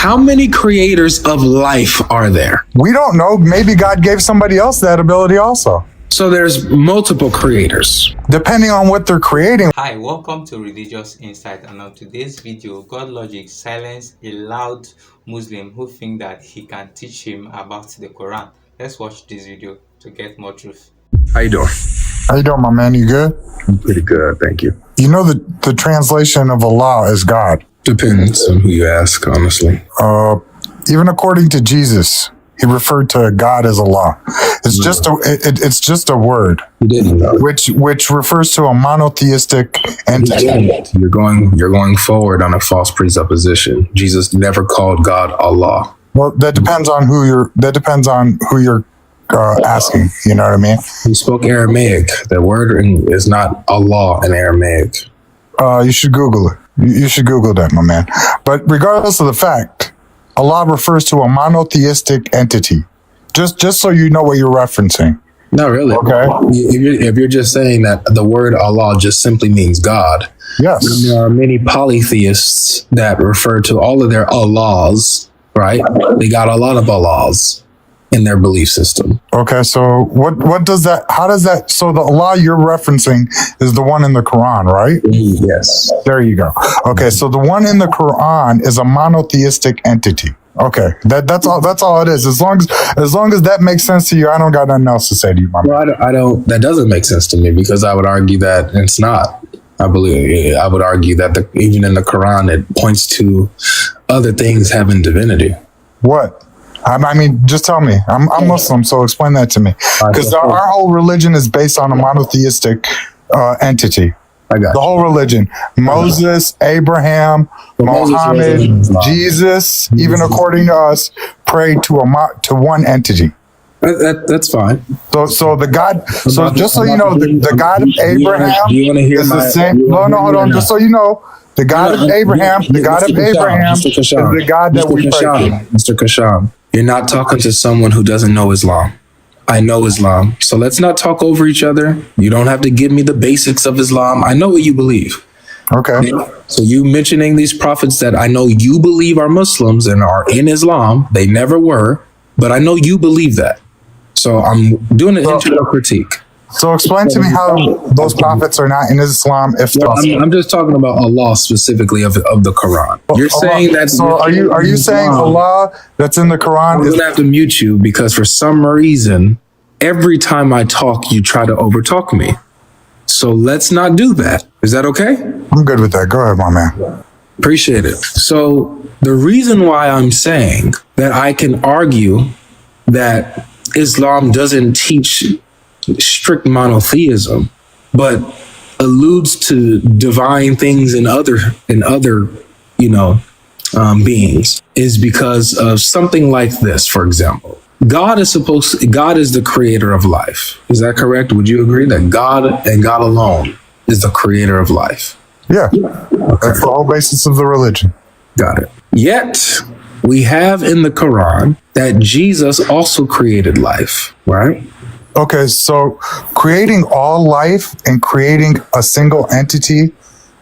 How many creators of life are there? We don't know. Maybe God gave somebody else that ability also. So there's multiple creators. Depending on what they're creating. Hi, welcome to Religious Insight, and on today's video, Godlogic silenced a loud Muslim who think that he can teach him about the Quran. Let's watch this video to get more truth. How you doing? How you doing, my man? You good? I'm pretty good, thank you. You know the translation of Allah is God. Depends on who you ask, honestly. Even according to Jesus, he referred to God as Allah. It's just a word. You didn't know. Which refers to a monotheistic entity. You're going forward on a false presupposition. Jesus never called God Allah. Well, that depends on who you're asking. You know what I mean? He spoke Aramaic. The word is not Allah in Aramaic. You should Google it. You should Google that, my man. But regardless of the fact, Allah refers to a monotheistic entity. Just so you know what you're referencing. Not really. Okay. If you're just saying that the word Allah just simply means God. Yes. There are many polytheists that refer to all of their Allahs, right? They got a lot of Allahs in their belief system. Okay, so what does that, how does that, so the Allah you're referencing is the one in the Quran, right? Yes. There you go. Okay, so the one in the Quran is a monotheistic entity. Okay, that's all it is. As long as that makes sense to you, I don't got nothing else to say to you, my man. Well, I don't, that doesn't make sense to me because I would argue that it's not. I would argue that even in the Quran, it points to other things having divinity. What? I mean, just tell me. I'm Muslim, so explain that to me. Because our whole religion is based on a monotheistic entity. I got the whole religion. Moses, Abraham, Muhammad, Jesus, even according to us, prayed to one entity. That's fine. So the God. So just so you know, the God of Abraham is the same. No, hold on. Just so you know. The God of Abraham, the God of Abraham is the God that we pray to. Mr. Kasham, you're not talking to someone who doesn't know Islam. I know Islam. So let's not talk over each other. You don't have to give me the basics of Islam. I know what you believe. Okay. So you mentioning these prophets that I know you believe are Muslims and are in Islam, they never were, but I know you believe that. So I'm doing an internal critique. So explain to me how those prophets are not in Islam. I'm just talking about Allah specifically of the Quran. You're saying that. So are you saying Allah that's in the Quran? I'm gonna have to mute you because for some reason, every time I talk, you try to overtalk me. So let's not do that. Is that okay? I'm good with that. Go ahead, my man. Appreciate it. So the reason why I'm saying that I can argue that Islam doesn't teach strict monotheism, but alludes to divine things in other beings, is because of something like this. For example, God is the creator of life. Is that correct? Would you agree that God and God alone is the creator of life? Yeah. Okay. That's the whole basis of the religion. Got it. Yet we have in the Quran that Jesus also created life, right? Okay, so creating all life and creating a single entity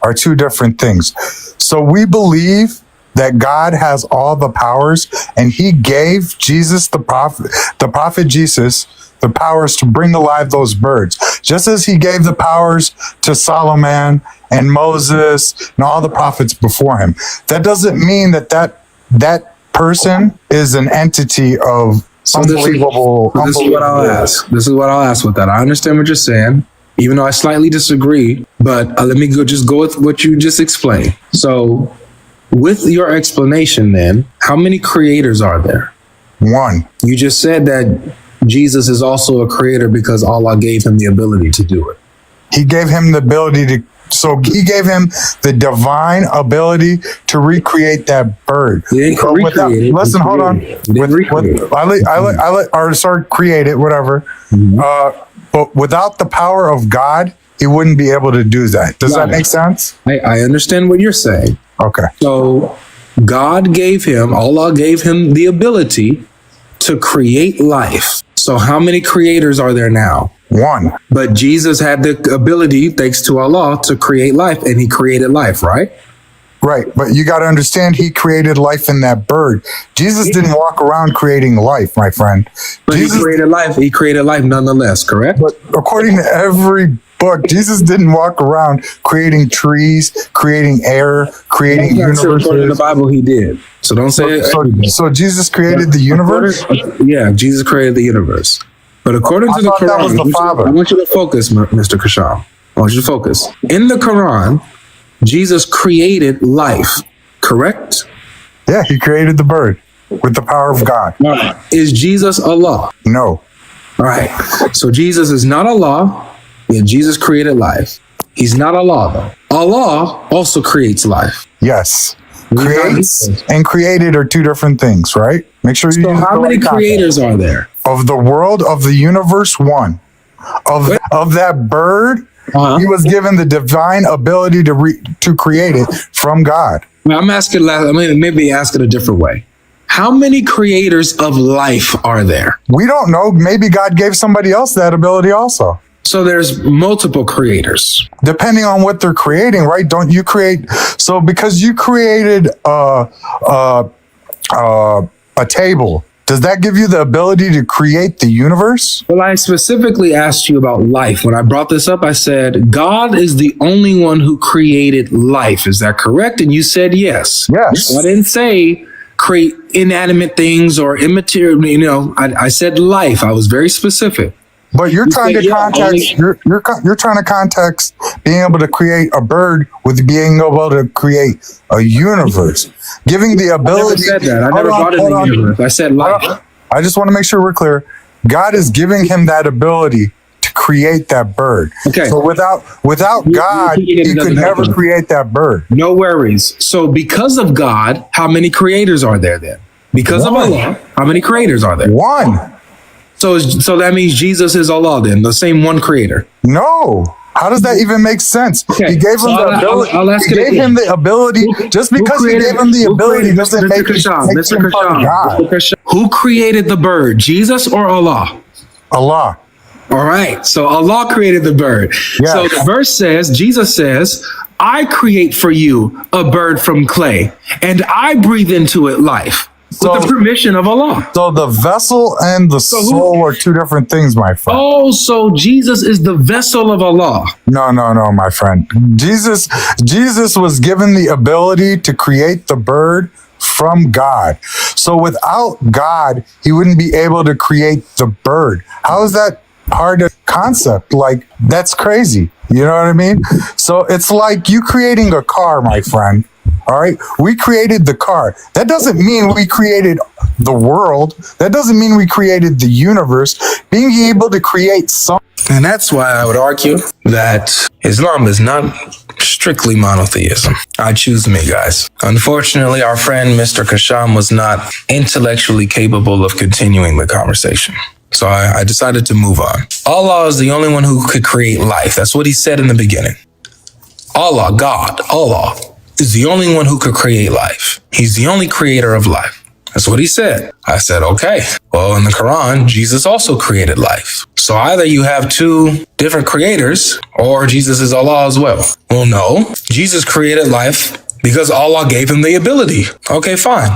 are two different things. So we believe that God has all the powers, and he gave Jesus, the prophet Jesus, the powers to bring alive those birds. Just as he gave the powers to Solomon and Moses and all the prophets before him. That doesn't mean that person is an entity of unbelievable. This is what I'll ask. This is what I'll ask with that. I understand what you're saying, even though I slightly disagree, but let me go with what you just explained. So with your explanation then, how many creators are there? One. You just said that Jesus is also a creator because Allah gave him the ability to do it. He gave him the ability to, so he gave him the divine ability to recreate that bird. Listen, hold on. Create it, whatever. But without the power of God, he wouldn't be able to do that. Does that make sense? I understand what you're saying. Okay. So Allah gave him the ability to create life. So how many creators are there now? One. But Jesus had the ability, thanks to Allah, to create life, and he created life, right? Right, but you got to understand, he created life in that bird. Jesus didn't walk around creating life, my friend. But Jesus, he created life. He created life nonetheless, correct? but according to every book, Jesus didn't walk around creating trees, creating air, creating That's not true. According to the universes. Bible, he did. So don't say So Jesus created the universe? Yeah, Jesus created the universe. But according to the thought that Quran, was the Father. I want you to focus, Mr. Kasham. I want you to focus. In the Quran, Jesus created life, correct? Yeah, he created the bird with the power of God. Is Jesus Allah? No. All right. So Jesus is not Allah, yet Jesus created life. He's not Allah, though. Allah also creates life. Yes. Creates and created are two different things, right? Make sure you So use how the many right context. creators are there? Of the world, of the universe, one. Of that bird, he was given the divine ability to create it from God. I'm asking, maybe ask it a different way. How many creators of life are there? We don't know. Maybe God gave somebody else that ability also. So there's multiple creators. Depending on what they're creating, right? Don't you create? So because you created a table, does that give you the ability to create the universe? Well, I specifically asked you about life. When I brought this up, I said, God is the only one who created life. Is that correct? And you said yes. Yes. I didn't say create inanimate things or immaterial. I said life. I was very specific. But you're trying to said, yeah, context. You're trying to context being able to create a bird with being able to create a universe, giving the ability. I never said that. I never brought in the universe. I said life. I just want to make sure we're clear. God is giving him that ability to create that bird. Okay. So without God, he could never create that bird. No worries. So because of God, how many creators are there then? Because of Allah, how many creators are there? One. So that means Jesus is Allah then, the same one creator. No. How does that even make sense? Okay. He gave him the ability. He gave him the ability. Just because he gave him the ability doesn't make him God. Who created the bird, Jesus or Allah? Allah. All right. So Allah created the bird. Yes. So the verse says, Jesus says, I create for you a bird from clay, and I breathe into it life. With the permission of Allah. So the vessel and the soul are two different things, my friend. Oh, so Jesus is the vessel of Allah. No, my friend. Jesus was given the ability to create the bird from God. So without God, he wouldn't be able to create the bird. How is that hard to concept? Like, that's crazy. You know what I mean? So it's like you creating a car, my friend. All right. We created the car. That doesn't mean we created the world. That doesn't mean we created the universe. Being able to create something. And that's why I would argue that Islam is not strictly monotheism. I choose me, guys. Unfortunately, our friend Mr. Kasham was not intellectually capable of continuing the conversation. So I decided to move on. Allah is the only one who could create life. That's what he said in the beginning. Allah, God, Allah, is the only one who could create life. He's the only creator of life. That's what he said. I said, okay. Well, in the Quran, Jesus also created life. So either you have two different creators or Jesus is Allah as well. Well, no. Jesus created life because Allah gave him the ability. Okay, fine.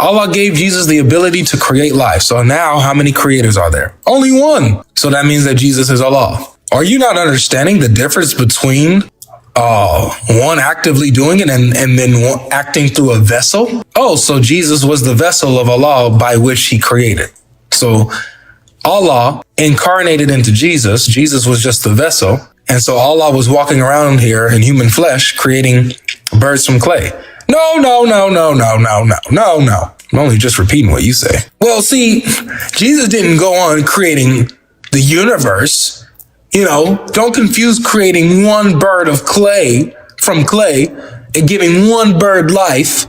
Allah gave Jesus the ability to create life. So now how many creators are there? Only one. So that means that Jesus is Allah. Are you not understanding the difference between one actively doing it and then one acting through a vessel? Oh, so Jesus was the vessel of Allah by which he created. So Allah incarnated into Jesus. Jesus was just the vessel. And so Allah was walking around here in human flesh, creating birds from clay. No. I'm only just repeating what you say. Well, see, Jesus didn't go on creating the universe. Don't confuse creating one bird of clay from clay and giving one bird life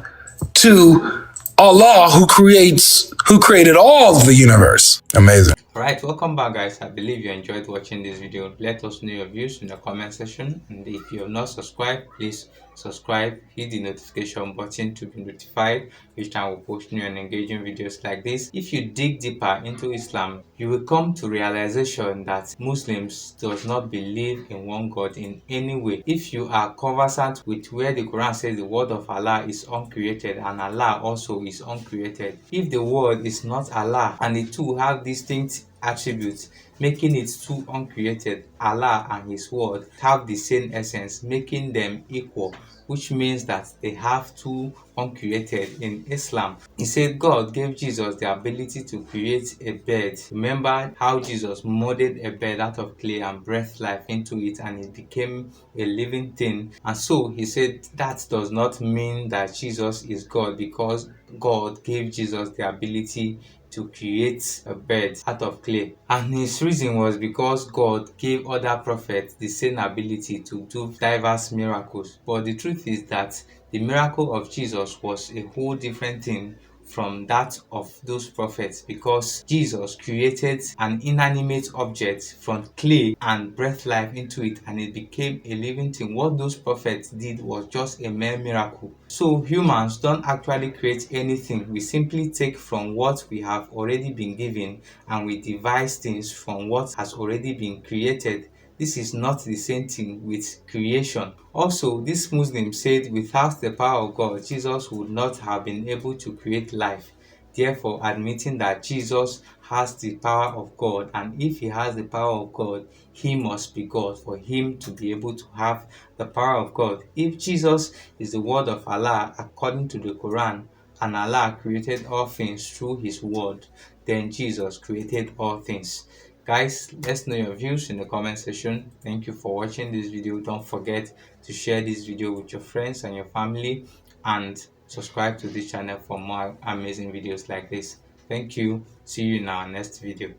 to Allah who created all of the universe. Amazing. Alright, welcome back, guys. I believe you enjoyed watching this video. Let us know your views in the comment section, and if you have not subscribed, please subscribe, hit the notification button to be notified each time we post new and engaging videos like this. If you dig deeper into Islam, you will come to realization that Muslims does not believe in one God in any way. If you are conversant with where the Quran says the word of Allah is uncreated and Allah also is uncreated, if the word is not Allah and the two have distinct attributes, making it two uncreated, Allah and His word have the same essence, making them equal, which means that they have two uncreated in Islam. He said God gave Jesus the ability to create a bird. Remember how Jesus molded a bird out of clay and breathed life into it and it became a living thing. And so he said that does not mean that Jesus is God, because God gave Jesus the ability to create a bird out of clay. And his reason was because God gave other prophets the same ability to do diverse miracles. But the truth is that the miracle of Jesus was a whole different thing from that of those prophets, because Jesus created an inanimate object from clay and breathed life into it and it became a living thing. What those prophets did was just a mere miracle. So humans don't actually create anything. We simply take from what we have already been given and we devise things from what has already been created. This is not the same thing with creation. Also, this Muslim said without the power of God, Jesus would not have been able to create life, therefore admitting that Jesus has the power of God, and if he has the power of God, he must be God for him to be able to have the power of God. If Jesus is the word of Allah according to the Quran, and Allah created all things through his word, then Jesus created all things. Guys, let's know your views in the comment section. Thank you for watching this video. Don't forget to share this video with your friends and your family, and subscribe to this channel for more amazing videos like this. Thank you. See you in our next video.